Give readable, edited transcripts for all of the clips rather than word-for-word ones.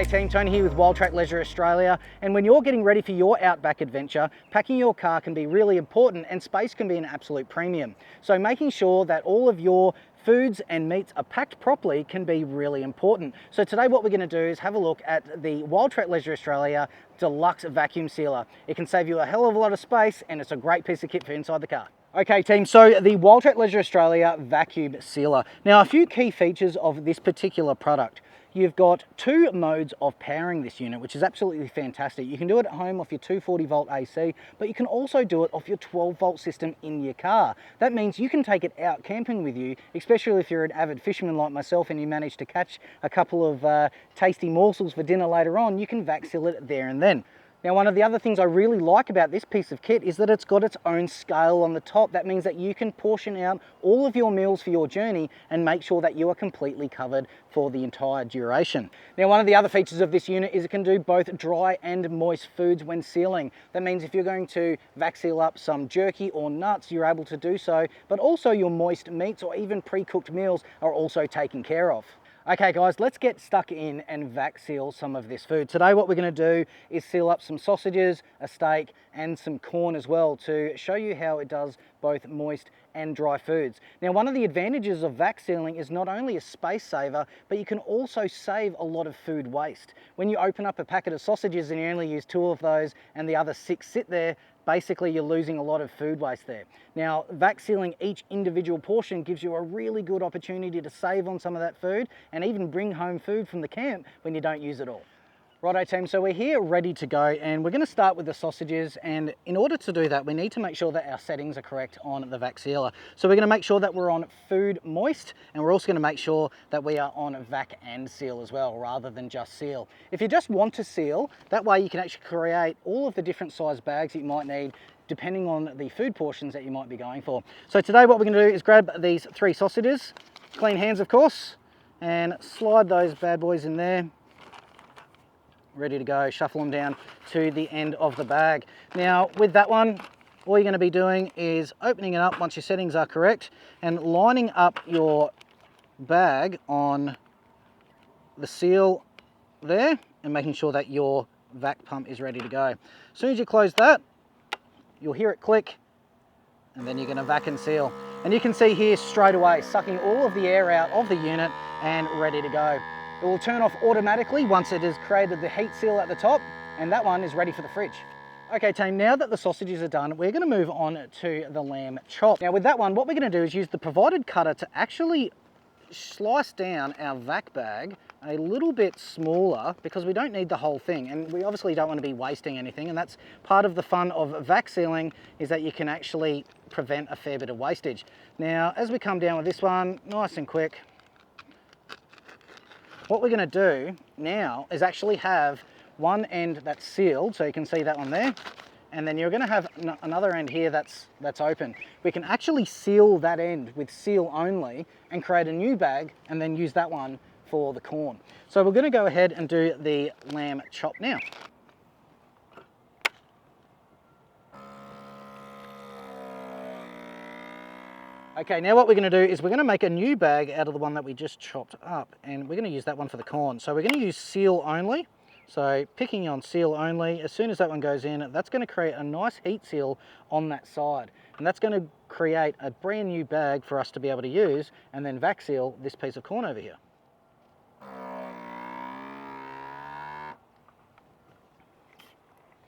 G'day team, Tony here with Wildtrak Leisure Australia, and when you're getting ready for your outback adventure, packing your car can be really important and space can be an absolute premium. So making sure that all of your foods and meats are packed properly can be really important. So today what we're going to do is have a look at the Wildtrak Leisure Australia Deluxe Vacuum Sealer. It can save you a hell of a lot of space and it's a great piece of kit for inside the car. Okay team, so the Wildtrak Leisure Australia Vacuum Sealer. Now a few key features of this particular product. You've got two modes of powering this unit, which is absolutely fantastic. You can do it at home off your 240 volt AC, but you can also do it off your 12 volt system in your car. That means you can take it out camping with you, especially if you're an avid fisherman like myself and you manage to catch a couple of tasty morsels for dinner later on, you can vac seal it there and then. Now, one of the other things I really like about this piece of kit is that it's got its own scale on the top. That means that you can portion out all of your meals for your journey and make sure that you are completely covered for the entire duration. Now, one of the other features of this unit is it can do both dry and moist foods when sealing. That means if you're going to vac seal up some jerky or nuts, you're able to do so, but also your moist meats or even pre-cooked meals are also taken care of. Okay guys, let's get stuck in and vac seal some of this food. Today what we're going to do is seal up some sausages, a steak and some corn as well to show you how it does both moist and dry foods. Now one of the advantages of vac sealing is not only a space saver, but you can also save a lot of food waste. When you open up a packet of sausages and you only use 2 of those and the other 6 sit there, basically you're losing a lot of food waste there. Now, vac sealing each individual portion gives you a really good opportunity to save on some of that food and even bring home food from the camp when you don't use it all. Righto team, so we're here ready to go and we're going to start with the sausages, and in order to do that we need to make sure that our settings are correct on the vac sealer. So we're going to make sure that we're on food moist, and we're also going to make sure that we are on vac and seal as well rather than just seal. If you just want to seal, that way you can actually create all of the different size bags that you might need depending on the food portions that you might be going for. So today what we're going to do is grab these 3 sausages, clean hands of course, and slide those bad boys in there. Ready to go, shuffle them down to the end of the bag. Now with that one, all you're going to be doing is opening it up once your settings are correct and lining up your bag on the seal there and making sure that your vac pump is ready to go. As soon as you close that, you'll hear it click and then you're going to vac and seal. And you can see here straight away, sucking all of the air out of the unit and ready to go. It will turn off automatically once it has created the heat seal at the top, and that one is ready for the fridge. Okay team, now that the sausages are done, we're going to move on to the lamb chop. Now with that one, what we're going to do is use the provided cutter to actually slice down our vac bag a little bit smaller because we don't need the whole thing, and we obviously don't want to be wasting anything, and that's part of the fun of vac sealing, is that you can actually prevent a fair bit of wastage. Now as we come down with this one, nice and quick, what we're going to do now is actually have one end that's sealed, so you can see that one there, and then you're going to have another end here that's open. We can actually seal that end with seal only and create a new bag and then use that one for the corn. So we're going to go ahead and do the lamb chop now. Okay, now what we're going to do is we're going to make a new bag out of the one that we just chopped up, and we're going to use that one for the corn. So we're going to use seal only. So picking on seal only, as soon as that one goes in, that's going to create a nice heat seal on that side. And that's going to create a brand new bag for us to be able to use and then vac seal this piece of corn over here.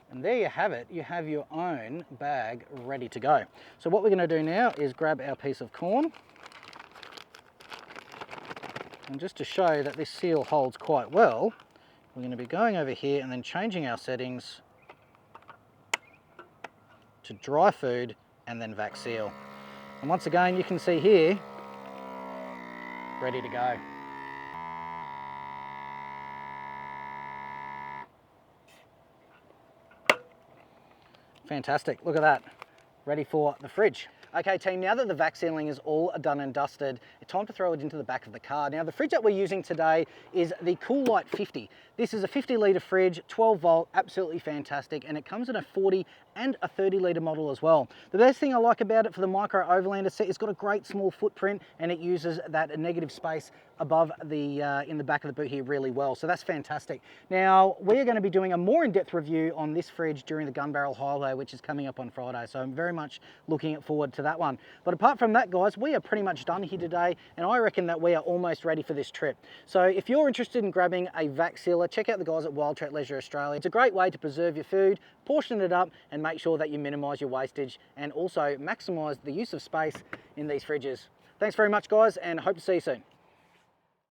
And there you have it, you have your own bag ready to go. So what we're going to do now is grab our piece of corn, and just to show that this seal holds quite well, we're going to be going over here and then changing our settings to dry food and then vac seal. And once again you can see here, ready to go. Fantastic, look at that, ready for the fridge. Okay team, now that the vac sealing is all done and dusted, it's time to throw it into the back of the car. Now the fridge that we're using today is the Cool-Lite 50. This is a 50 litre fridge, 12 volt, absolutely fantastic, and it comes in a 40 and a 30-litre model as well. The best thing I like about it for the Micro Overlander set, it's got a great small footprint, and it uses that negative space above the in the back of the boot here really well, so that's fantastic. Now we're going to be doing a more in-depth review on this fridge during the Gun Barrel Holiday, which is coming up on Friday, so I'm very much looking forward to that one. But apart from that, guys, we are pretty much done here today, and I reckon that we are almost ready for this trip. So if you're interested in grabbing a vac sealer, check out the guys at Wildtrak Leisure Australia. It's a great way to preserve your food, portion it up, and make sure that you minimise your wastage and also maximise the use of space in these fridges. Thanks very much, guys, and hope to see you soon.